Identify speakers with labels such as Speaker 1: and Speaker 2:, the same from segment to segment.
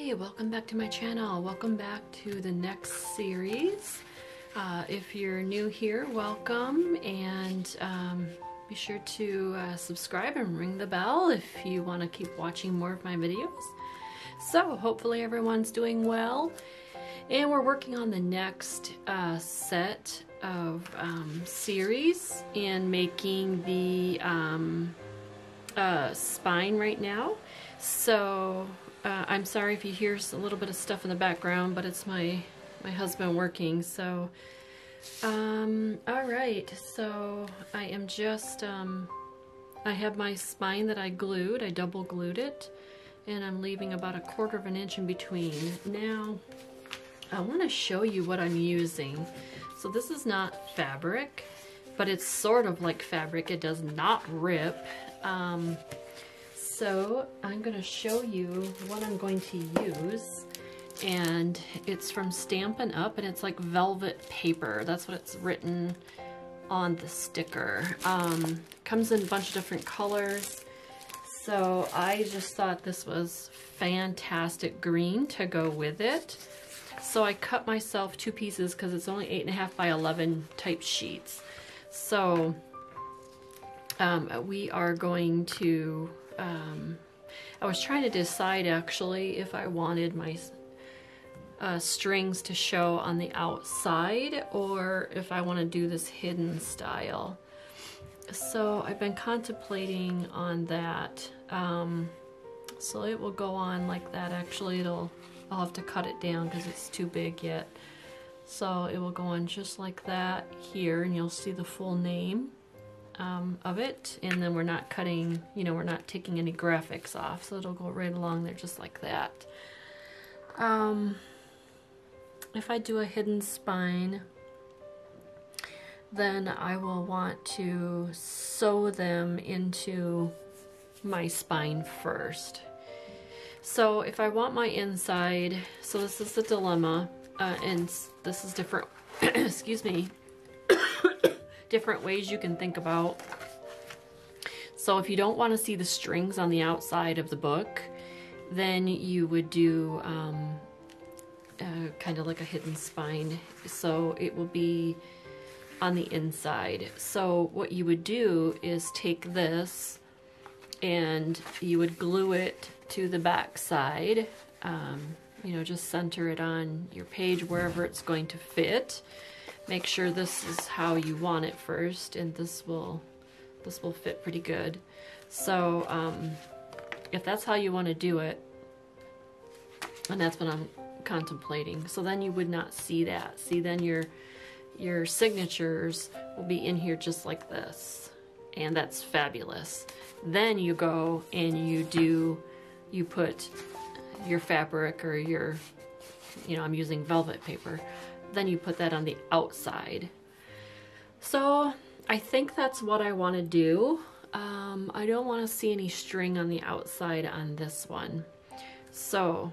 Speaker 1: Hey, welcome back to my channel. Welcome back to the next series. If you're new here, welcome, and be sure to subscribe and ring the bell if you want to keep watching more of my videos. So hopefully everyone's doing well, and we're working on the next set of series in making the spine right now. So I'm sorry if you hear a little bit of stuff in the background, but it's my husband working. So all right, so I am just I have my spine that I glued. I double glued it, and I'm leaving about 1/4 of an inch in between. Now I want to show you what I'm using. So this is not fabric, but it's sort of like fabric. It does not rip. So I'm going to show you what I'm going to use, and it's from Stampin' Up, and it's like velvet paper. That's what it's written on the sticker. Comes in a bunch of different colors. So I just thought this was fantastic green to go with it. So I cut myself 2 pieces because it's only 8.5 by 11 type sheets. So we are going to, I was trying to decide actually if I wanted my strings to show on the outside or if I want to do this hidden style. So I've been contemplating on that. So it will go on like that. Actually, I'll have to cut it down because it's too big yet. So it will go on just like that here, and you'll see the full name of it. And then we're not cutting, you know, we're not taking any graphics off, so it'll go right along there just like that. If I do a hidden spine, then I will want to sew them into my spine first. So if I want my inside, so this is the dilemma, and this is different, excuse me, different ways you can think about. So if you don't want to see the strings on the outside of the book, then you would do kind of like a hidden spine. So it will be on the inside. So what you would do is take this and you would glue it to the back side. You know, just center it on your page wherever it's going to fit. Make sure this is how you want it first, and this will fit pretty good. So if that's how you want to do it, and that's what I'm contemplating, so then you would not see that. See, then your signatures will be in here just like this, and that's fabulous. Then you go and you put your fabric or your, you know, I'm using velvet paper, then you put that on the outside. So I think that's what I want to do. I don't want to see any string on the outside on this one. So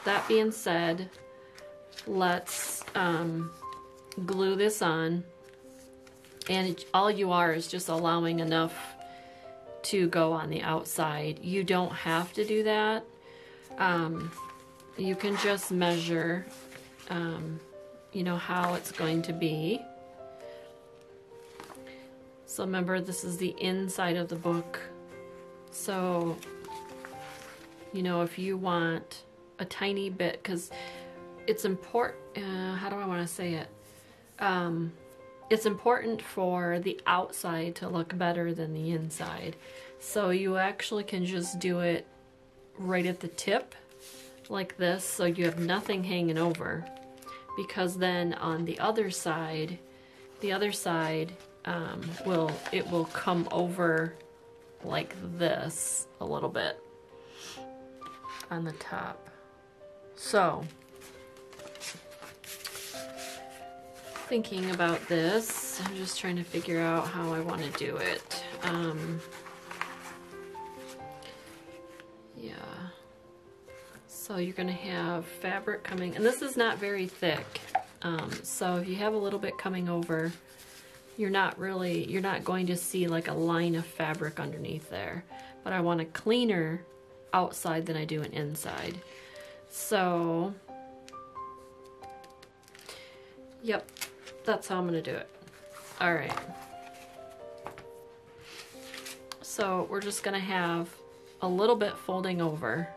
Speaker 1: that being said, let's glue this on, and all you are is just allowing enough to go on the outside. You don't have to do that. You can just measure, you know, how it's going to be. So remember, this is the inside of the book. So, you know, if you want a tiny bit, because it's important, how do I want to say it? It's important for the outside to look better than the inside. So you actually can just do it right at the tip like this, so you have nothing hanging over, because then on the other side will come over like this a little bit on the top. So thinking about this, I'm just trying to figure out how I want to do it. Yeah. So you're going to have fabric coming, and this is not very thick. So if you have a little bit coming over, you're not going to see like a line of fabric underneath there. But I want a cleaner outside than I do an inside. So, yep, that's how I'm gonna do it. All right. So we're just gonna have a little bit folding over,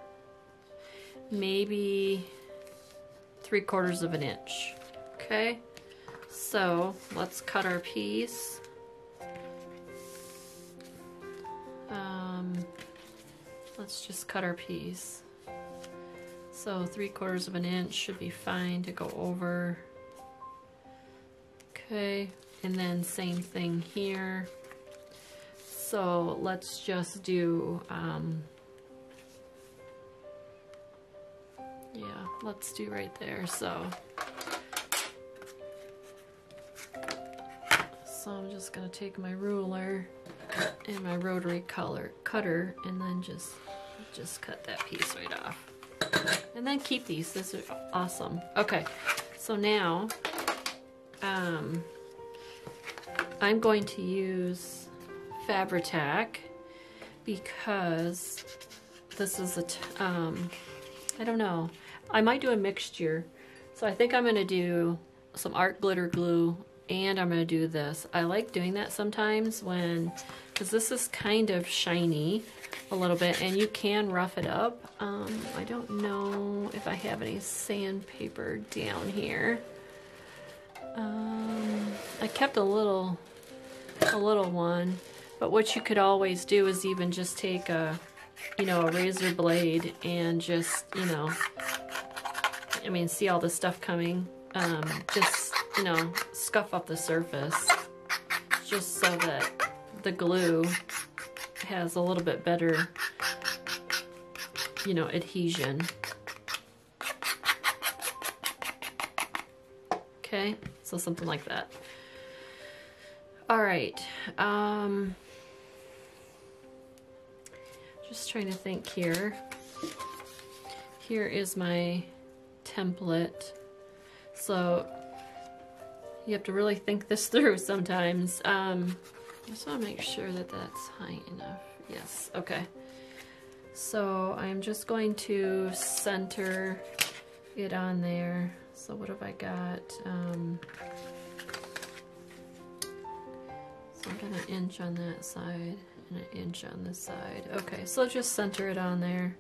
Speaker 1: maybe 3/4 of an inch. Okay, so let's cut our piece. Let's just cut our piece. So 3/4 of an inch should be fine to go over. Okay, and then same thing here. So let's just do, yeah, let's do right there. So I'm just gonna take my ruler and my rotary cutter and then just cut that piece right off. And then keep these, this is awesome. Okay, so now I'm going to use fabri-tac because this is I don't know, I might do a mixture. So I think I'm gonna do some art glitter glue and I'm gonna do this. I like doing that sometimes because this is kind of shiny a little bit and you can rough it up. I don't know if I have any sandpaper down here. I kept a little one, but what you could always do is even just take a razor blade and just, I mean, see all the stuff coming, just, scuff up the surface just so that the glue has a little bit better, adhesion. Okay, so something like that. All right, just trying to think here. Here is my template. So you have to really think this through sometimes. I just want to make sure that that's high enough. Yes, okay. So I'm just going to center it on there. So what have I got? So I've got an inch on that side and an inch on this side. Okay, so just center it on there.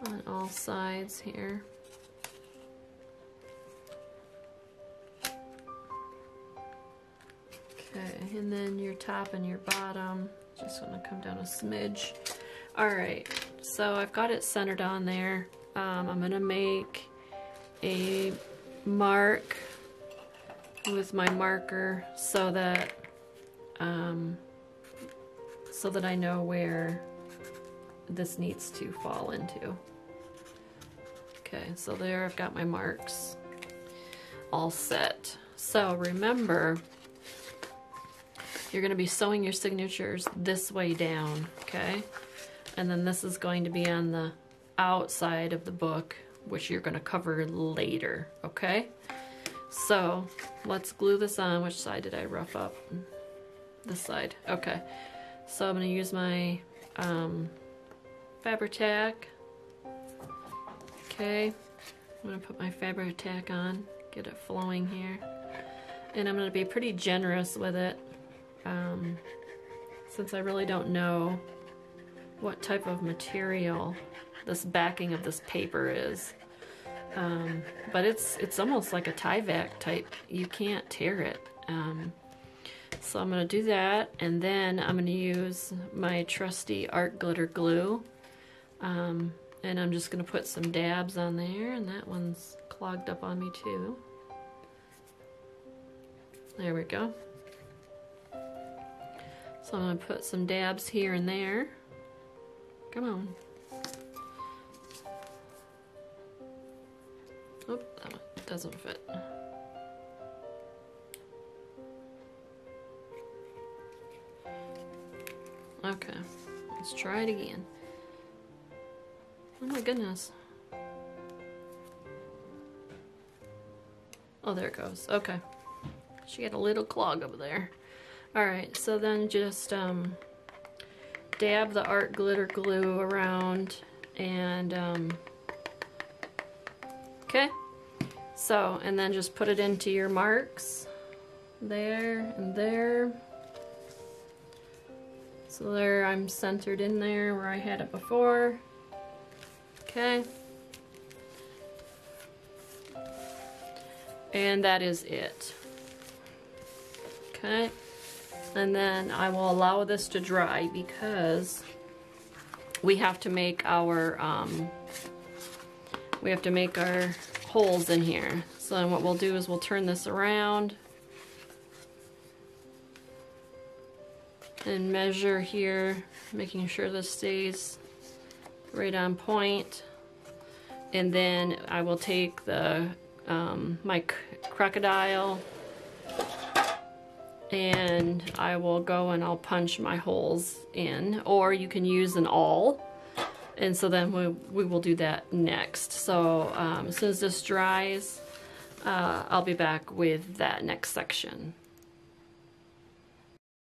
Speaker 1: On all sides here. Okay, and then your top and your bottom, just want to come down a smidge. Alright, so I've got it centered on there. I'm going to make a mark with my marker so that I know where this needs to fall into. Okay, so there I've got my marks all set. So remember, you're going to be sewing your signatures this way down, okay? And then this is going to be on the outside of the book, which you're going to cover later, okay? So let's glue this on. Which side did I rough up? This side, okay. So I'm going to use my fabri-tac. Okay, I'm going to put my fabri-tac on, get it flowing here. And I'm going to be pretty generous with it, since I really don't know what type of material this backing of this paper is. But it's almost like a tie-vac type. You can't tear it. So I'm going to do that, and then I'm going to use my trusty art glitter glue. And I'm just going to put some dabs on there, and that one's clogged up on me too. There we go. So I'm going to put some dabs here and there. Come on. Oh, that one doesn't fit. Okay, let's try it again. Oh my goodness. Oh, there it goes. Okay. She had a little clog over there. Alright, so then just dab the art glitter glue around and okay. So, and then just put it into your marks. There and there. So there I'm centered in there where I had it before. Okay. And that is it. Okay. And then I will allow this to dry because we have to make our holes in here. So then what we'll do is we'll turn this around and measure here, making sure this stays right on point. And then I will take the my crocodile and I will go and I'll punch my holes in, or you can use an awl, and so then we will do that next. So as soon as this dries, I'll be back with that next section.